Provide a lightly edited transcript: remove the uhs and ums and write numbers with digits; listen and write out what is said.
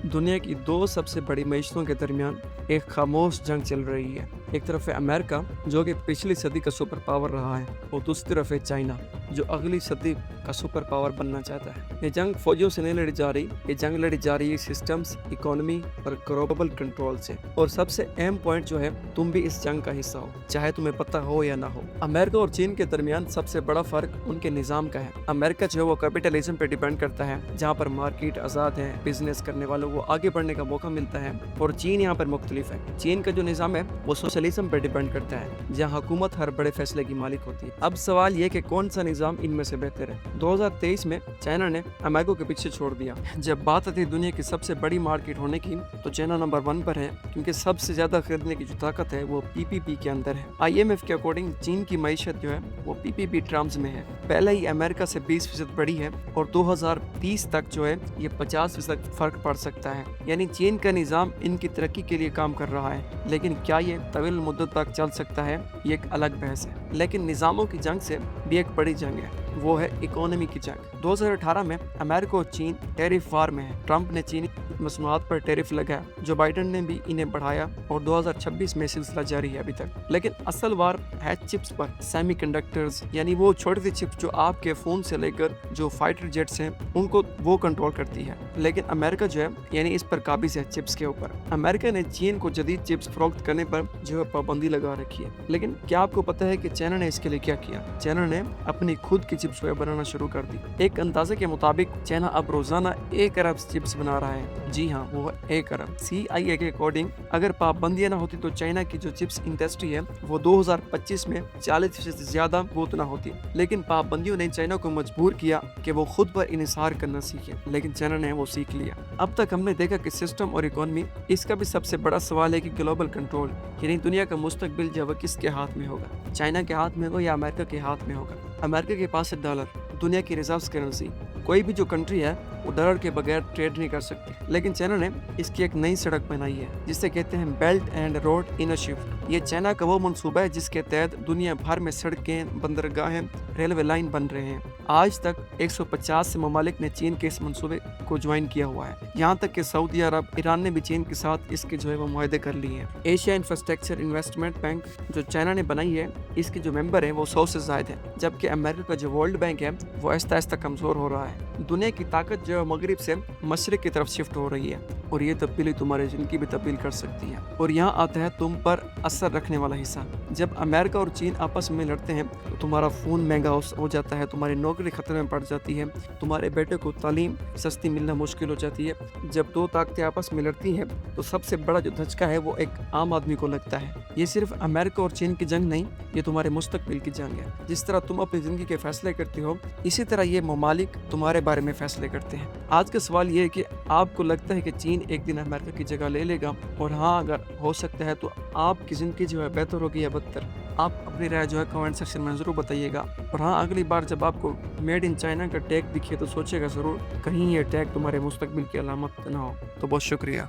दुनिया की दो सबसे बड़ी मईशतों के दरमियान एक खामोश जंग चल रही है। एक तरफ है अमेरिका, जो कि पिछली सदी का सुपर पावर रहा है, और दूसरी तरफ है चाइना, जो अगली सदी का सुपर पावर बनना चाहता है। ये जंग फौजियों से नहीं लड़ी जा रही, ये जंग लड़ी जा रही है सिस्टम्स, इकोनॉमी और ग्लोबल कंट्रोल से। और सबसे अहम पॉइंट जो है, तुम भी इस जंग का हिस्सा हो, चाहे तुम्हें पता हो या ना हो। अमेरिका और चीन के दरमियान सबसे बड़ा फर्क उनके निज़ाम का है। अमेरिका जो है वो कैपिटलिज्म पे डिपेंड करता है, जहाँ पर मार्केट आज़ाद है, बिजनेस करने वालों को आगे बढ़ने का मौका मिलता है। और चीन यहाँ पर मुख्तलिफ है। चीन का जो निज़ाम है वो सोशलिज्म पर डिपेंड करता है, जहाँ हुकूमत हर बड़े फैसले की मालिक होती है। अब सवाल ये कि कौन सा निज़ाम इनमें से बेहतर है। 2023 में चाइना ने अमेरिका के पीछे छोड़ दिया। जब बात आती है दुनिया की सबसे बड़ी मार्केट होने की, तो चाइना नंबर 1 पर है, क्योंकि सबसे ज्यादा खरीदने की जो ताकत है वो पीपीपी के अंदर है। IMF के अकॉर्डिंग चीन की मईशत जो है वो पीपीपी टर्म्स में है। पहले ही अमेरिका से 20% बड़ी है, और 2030 तक जो है ये 50% फर्क पड़ सकता है। यानी चीन का निज़ाम इनकी तरक्की के लिए काम कर रहा है, लेकिन क्या ये तवील मुद्दत तक चल सकता है, ये एक अलग बहस है। लेकिन निज़ामों की जंग से भी एक बड़ी जंग है, वो है इकोनॉमी की जंग। 2018 में अमेरिका और चीन टैरिफ वार में है। ट्रंप ने चीनी मसनूआत पर टैरिफ लगाया, जो बाइडेन ने भी इन्हें बढ़ाया, और 2026 में सिलसिला जारी है अभी तक। लेकिन असल वार है चिप्स पर, सेमीकंडक्टर्स, यानी वो छोटी सी चिप्स जो आपके फोन से लेकर जो फाइटर जेट्स हैं उनको वो कंट्रोल करती है। लेकिन अमेरिका जो है यानी इस पर काबिज है चिप्स के ऊपर। अमेरिका ने चीन को जदीद चिप्स फरोख्त करने पर जो है पाबंदी लगा रखी है। लेकिन क्या आपको पता है कि चाइना ने इसके लिए क्या किया? चाइना ने अपनी खुद की चिप्स बनाना शुरू कर दी। एक अंदाजे के मुताबिक चाइना अब रोजाना 1 अरब चिप्स बना रहा है। जी हाँ, वो 1 अरब। CIA के अकॉर्डिंग अगर पाबंदियां ना होती तो चाइना की जो चिप्स इंडस्ट्री है वो 2025 में 40% से ज्यादा ग्रोथ ना होती। लेकिन पाबंदियों ने चाइना को मजबूर किया कि वो खुद पर इन्हिसार करना सीखे, लेकिन चाइना ने वो सीख लिया। अब तक हमने देखा कि सिस्टम और इकोनॉमी, इसका भी सबसे बड़ा सवाल है कि ग्लोबल कंट्रोल, यानी दुनिया का मुस्तकबिल जो है किसके हाथ में होगा? चाइना के हाथ में होगा या अमेरिका के हाथ में होगा? अमेरिका के पास है डॉलर, दुनिया की रिजर्व करेंसी। कोई भी जो कंट्री है वो डॉलर के बगैर ट्रेड नहीं कर सकती। लेकिन चाइना ने इसकी एक नई सड़क बनाई है, जिसे कहते हैं बेल्ट एंड रोड इनिशिएटिव। ये चाइना का वो मंसूबा है जिसके तहत दुनिया भर में सड़कें, बंदरगाहें, रेलवे लाइन बन रहे हैं। आज तक 150 से ममालिक ने चीन के इस मंसूबे को ज्वाइन किया हुआ है। यहाँ तक कि सऊदी अरब, ईरान ने भी चीन के साथ इसके जो है वो मुआहदे कर लिए हैं। एशिया इंफ्रास्ट्रक्चर इन्वेस्टमेंट बैंक जो चाइना ने बनाई है, इसके जो मेंबर हैं वो 100 से ज्यादा है, जबकि अमेरिका का जो वर्ल्ड बैंक है वो आहिस्ता आहिस्ता कमजोर हो रहा है। दुनिया की ताकत जो है मगरिब से मशरिक की तरफ शिफ्ट हो रही है, और ये तब्दीली तुम्हारी जिंदगी भी तब्दील कर सकती है। और यहाँ आता है तुम पर असर रखने वाला हिस्सा। जब अमेरिका और चीन आपस में लड़ते हैं तो तुम्हारा फोन महंगा हो जाता है, तुम्हारी नौकरी खतरे में पड़ जाती है, तुम्हारे बेटे को तालीम सस्ती मिलना मुश्किल हो जाती है। जब दो ताकतें आपस में लड़ती हैं तो सबसे बड़ा जो धचका है वो एक आम आदमी को लगता है। ये सिर्फ अमेरिका और चीन की जंग नहीं, ये तुम्हारे मुस्तकबिल की जंग है। जिस तरह तुम अपनी जिंदगी के फैसले करते हो, इसी तरह ये ममालिक तुम्हारे बारे में फैसले करते हैं। आज का सवाल ये है कि आपको लगता है कि चीन एक दिन अमेरिका की जगह ले लेगा? और हाँ, अगर हो सकता है तो आपकी जिंदगी जो है बेहतर होगी या बदतर? आप अपनी राय जो है कमेंट सेक्शन में जरूर बताइएगा। और हाँ, अगली बार जब आपको मेड इन चाइना का टैग दिखे तो सोचेगा जरूर कहीं ये टैग तुम्हारे मुस्तकबिल की अलामत ना हो। तो बहुत शुक्रिया।